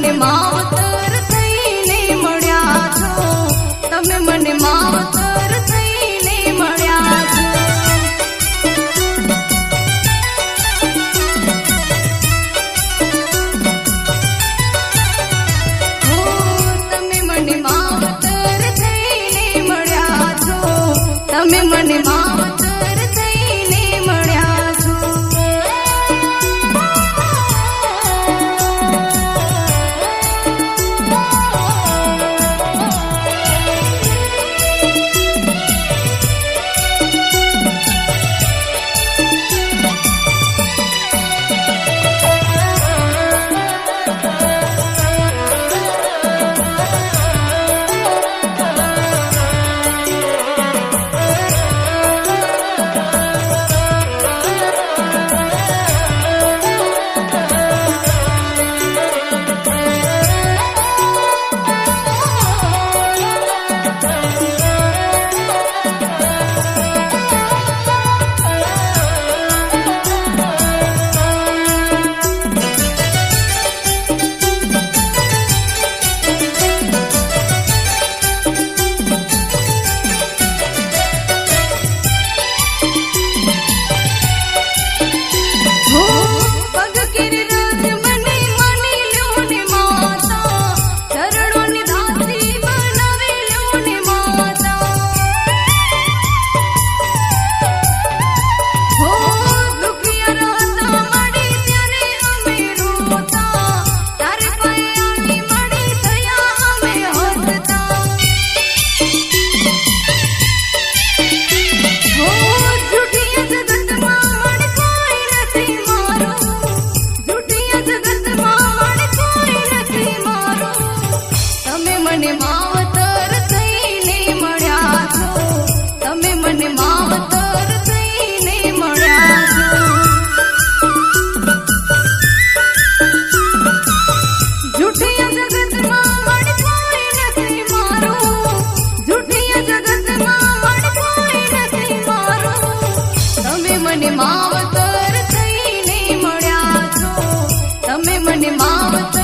મને માવતર થઈને મળ્યા છો, તમે મને માવતર થઈને મળ્યા છો. તમે મને માવતર થઈને મળ્યા છો, તમે મને માવતર થઈને મળ્યા છો. મને માવતર થઈને મળ્યા છો, તમે મને માવતર થઈને મળ્યા છો. જૂઠિયા જગતમાં મન કોઈ નથી મારું, જૂઠિયા જગતમાં મન કોઈ નથી મારું. તમે મને માવતર થઈને મળ્યા છો, તમે મને માવતર